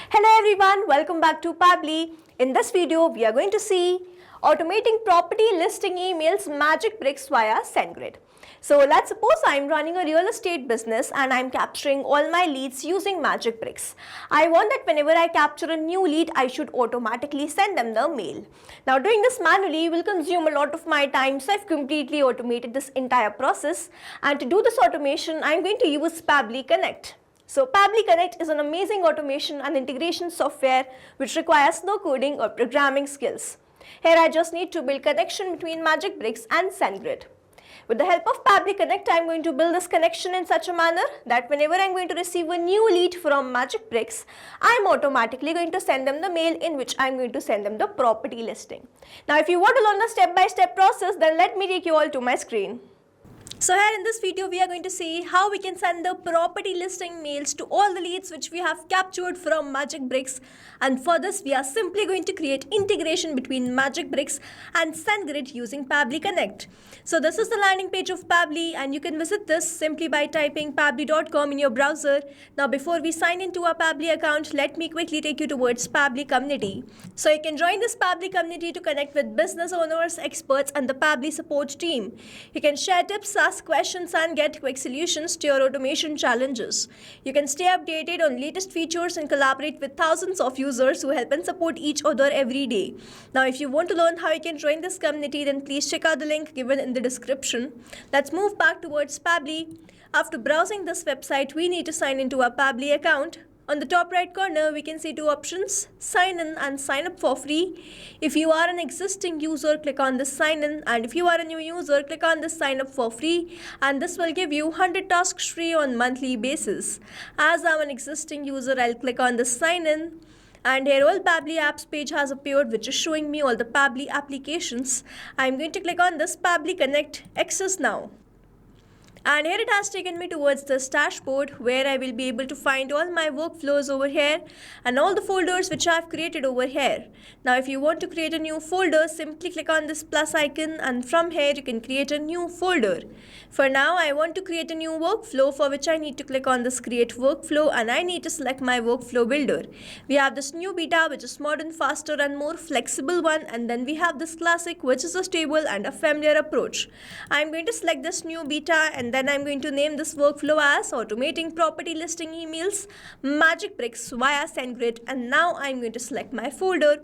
Hello everyone, welcome back to Pabbly. In this video, we are going to see automating property listing emails MagicBricks via SendGrid. So let's suppose I'm running a real estate business and I'm capturing all my leads using MagicBricks. I want that whenever I capture a new lead, I should automatically send them the mail. Now doing this manually will consume a lot of my time, so I've completely automated this entire process. And to do this automation, I'm going to use Pabbly Connect. So Pabbly Connect is an amazing automation and integration software which requires no coding or programming skills. Here I just need to build connection between MagicBricks and SendGrid. With the help of Pabbly Connect, I'm going to build this connection in such a manner that whenever I'm going to receive a new lead from MagicBricks, I'm automatically going to send them the mail in which I'm going to send them the property listing. Now if you want to learn the step-by-step process, then let me take you all to my screen. So here in this video, we are going to see how we can send the property listing mails to all the leads which we have captured from MagicBricks. And for this, we are simply going to create integration between MagicBricks and SendGrid using Pabbly Connect. So this is the landing page of Pabbly, and you can visit this simply by typing pabbly.com in your browser. Now before we sign into our Pabbly account, let me quickly take you towards Pabbly community. So you can join this Pabbly community to connect with business owners, experts, and the Pabbly support team. You can share tips, ask questions, and get quick solutions to your automation challenges. You can stay updated on latest features and collaborate with thousands of users who help and support each other every day. Now, if you want to learn how you can join this community, then please check out the link given in the description. Let's move back towards Pabbly. After browsing this website, we need to sign into our Pabbly account. On the top right corner, we can see two options, sign in and sign up for free. If you are an existing user, click on this sign in, and if you are a new user, click on this sign up for free, and this will give you 100 tasks free on monthly basis. As I'm an existing user, I'll click on this sign in. And here all Pabbly apps page has appeared, which is showing me all the Pabbly applications. I'm going to click on this Pabbly Connect Access Now. And here it has taken me towards this dashboard where I will be able to find all my workflows over here and all the folders which I have created over here. Now if you want to create a new folder, simply click on this plus icon, and from here you can create a new folder. For now, I want to create a new workflow, for which I need to click on this create workflow, and I need to select my workflow builder. We have this new beta, which is modern, faster, and more flexible one, and then we have this classic, which is a stable and a familiar approach. I'm going to select this new beta, and then I'm going to name this workflow as automating property listing emails MagicBricks via SendGrid, and now I'm going to select my folder.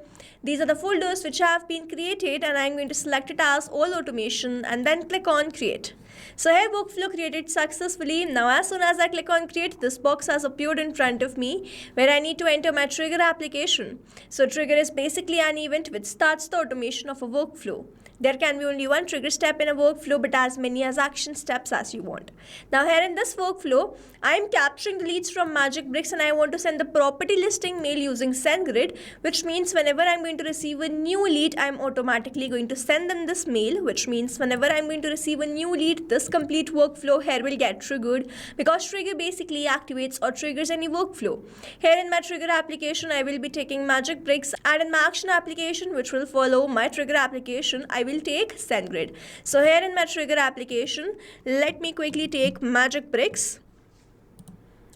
These are the folders which have been created, and I'm going to select it as all automation and then click on create. So here workflow created successfully. Now as soon as I click on create, this box has appeared in front of me where I need to enter my trigger application. So trigger is basically an event which starts the automation of a workflow. There can be only one trigger step in a workflow, but as many as action steps as you want. Now here in this workflow, I am capturing the leads from MagicBricks and I want to send the property listing mail using SendGrid, which means whenever I'm going to receive a new lead, I'm automatically going to send them this mail, which means whenever I'm going to receive a new lead, this complete workflow here will get triggered, because trigger basically activates or triggers any workflow. Here in my trigger application, I will be taking MagicBricks, and in my action application, which will follow my trigger application, I will take SendGrid. So here in my trigger application, let me quickly take MagicBricks.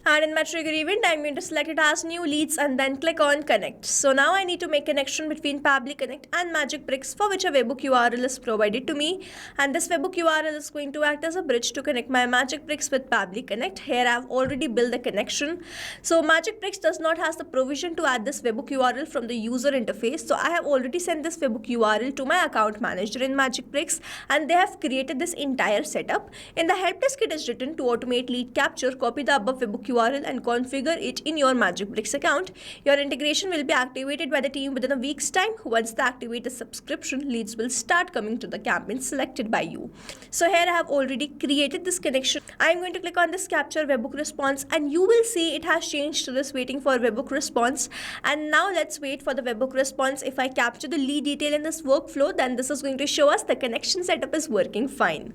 And in my trigger event, I'm going to select it as new leads and then click on connect. So now I need to make connection between Pabbly Connect and MagicBricks, for which a webhook URL is provided to me. And this webhook URL is going to act as a bridge to connect my MagicBricks with Pabbly Connect. Here I've already built the connection. So MagicBricks does not have the provision to add this webhook URL from the user interface. So I have already sent this webhook URL to my account manager in MagicBricks, and they have created this entire setup. In the help desk, it is written to automate lead capture. Copy the above webhook URL and configure it in your MagicBricks account. Your integration will be activated by the team within a week's time. Once they activate the subscription, leads will start coming to the campaign selected by you. So here I have already created this connection. I'm going to click on this capture webhook response, and you will see it has changed to this waiting for webhook response. And now let's wait for the webhook response. If I capture the lead detail in this workflow, then this is going to show us the connection setup is working fine.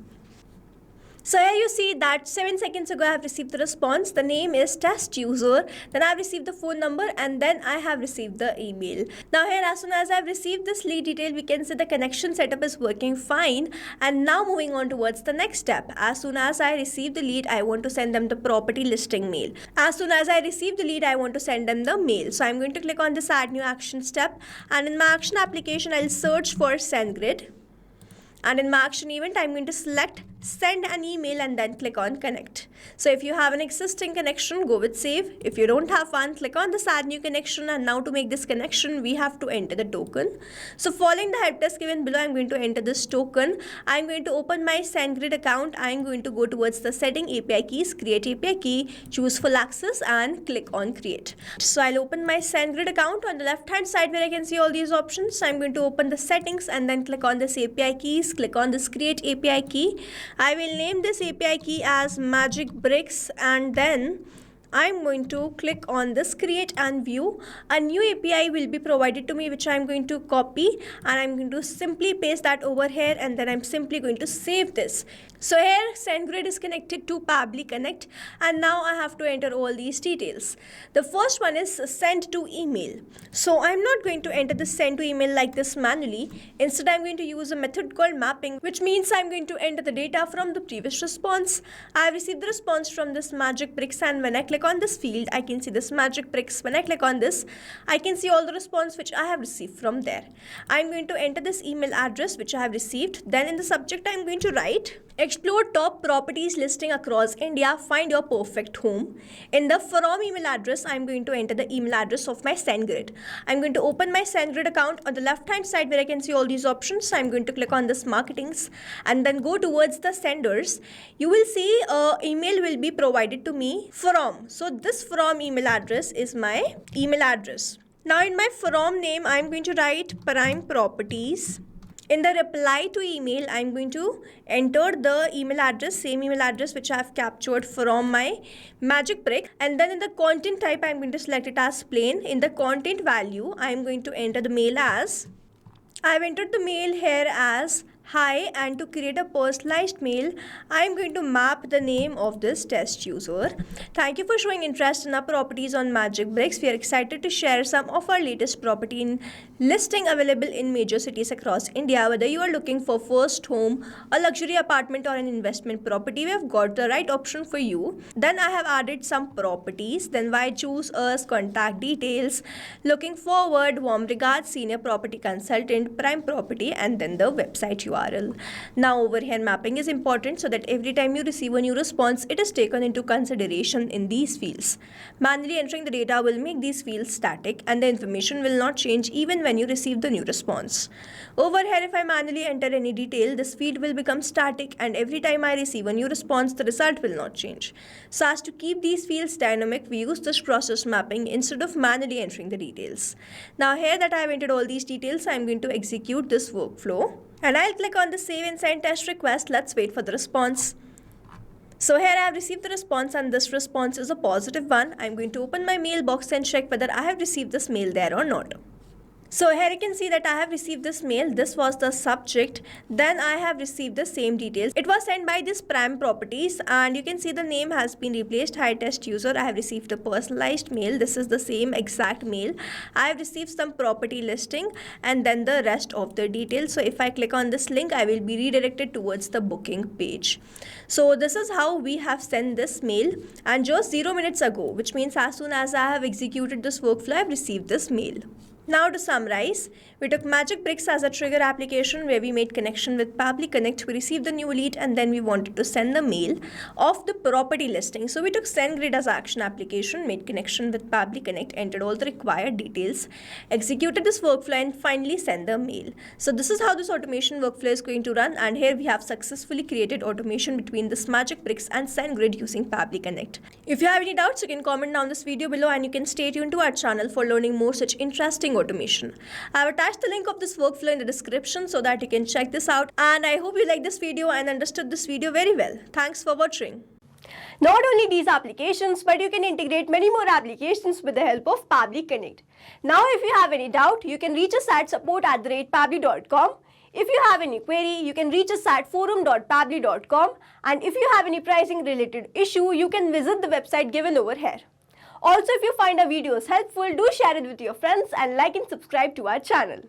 So here you see that 7 seconds ago I have received the response. The name is test user. Then I have received the phone number and then I have received the email. Now here, as soon as I have received this lead detail, we can see the connection setup is working fine. And now moving on towards the next step. As soon as I receive the lead, I want to send them the property listing mail. As soon as I receive the lead, I want to send them the mail. So I'm going to click on this add new action step, and in my action application, I'll search for SendGrid. And in my action event, I'm going to select send an email and then click on connect. So if you have an existing connection, go with save. If you don't have one, click on this add new connection, and now to make this connection, we have to enter the token. So following the help desk given below, I'm going to enter this token. I'm going to open my SendGrid account. I'm going to go towards the setting API keys, create API key, choose full access and click on create. So I'll open my SendGrid account. On the left hand side where I can see all these options, I'm going to open the settings and then click on this API keys, click on this create API key. I will name this API key as MagicBricks, and then I'm going to click on this create and view. A new API will be provided to me, which I'm going to copy, and I'm going to simply paste that over here, and then I'm simply going to save this. So here SendGrid is connected to Pabbly Connect, and now I have to enter all these details. The first one is send to email. So I'm not going to enter the send to email like this manually. Instead, I'm going to use a method called mapping, which means I'm going to enter the data from the previous response. I have received the response from this MagicBricks, and when I click on this field, I can see this MagicBricks. When I click on this, I can see all the response which I have received from there. I'm going to enter this email address which I have received. Then in the subject, I'm going to write explore top properties listing across India, find your perfect home. In the from email address, I'm going to enter the email address of my SendGrid. I'm going to open my SendGrid account. On the left hand side where I can see all these options, I'm going to click on this marketings and then go towards the senders. You will see email will be provided to me from. So this from email address is my email address. Now in my from name, I'm going to write Prime Properties. In the reply to email, I'm going to enter the email address, same email address which I have captured from my MagicBrick. And then in the content type, I'm going to select it as plain. In the content value, I'm going to enter the mail as, I've entered the mail here as hi, and to create a personalized mail, I'm going to map the name of this test user. Thank you for showing interest in our properties on MagicBricks. We are excited to share some of our latest property in listing available in major cities across India. Whether you are looking for first home, a luxury apartment or an investment property, we have got the right option for you. Then I have added some properties. Then why choose us, contact details, looking forward, warm regards, senior property consultant, prime property, and then the website URL. Now over here, mapping is important so that every time you receive a new response, it is taken into consideration in these fields. Manually entering the data will make these fields static, and the information will not change even when you receive the new response. Over here, if I manually enter any detail, this field will become static, and every time I receive a new response, the result will not change. So as to keep these fields dynamic, we use this process mapping instead of manually entering the details. Now here that I have entered all these details, I am going to execute this workflow. And I'll click on the save and send test request. Let's wait for the response. So here I have received the response, and this response is a positive one. I'm going to open my mailbox and check whether I have received this mail there or not. So here you can see that I have received this mail. This was the subject. Then I have received the same details. It was sent by this Prime Properties, and you can see the name has been replaced. Hi test user. I have received a personalized mail. This is the same exact mail. I have received some property listing and then the rest of the details. So if I click on this link, I will be redirected towards the booking page. So this is how we have sent this mail, and just 0 minutes ago, which means as soon as I have executed this workflow, I have received this mail. Now to summarize, we took MagicBricks as a trigger application where we made connection with Pabbly Connect. We received the new lead and then we wanted to send the mail of the property listing. So we took SendGrid as action application, made connection with Pabbly Connect, entered all the required details, executed this workflow and finally send the mail. So this is how this automation workflow is going to run, and here we have successfully created automation between this MagicBricks and SendGrid using Pabbly Connect. If you have any doubts, you can comment down this video below, and you can stay tuned to our channel for learning more such interesting automation. I have attached the link of this workflow in the description so that you can check this out, and I hope you liked this video and understood this video very well. Thanks for watching. Not only these applications, but you can integrate many more applications with the help of Pabbly Connect. Now if you have any doubt, you can reach us at support@pabbly.com. If you have any query, you can reach us at forum.pabbly.com, and if you have any pricing related issue, you can visit the website given over here. Also, if you find our videos helpful, do share it with your friends and like and subscribe to our channel.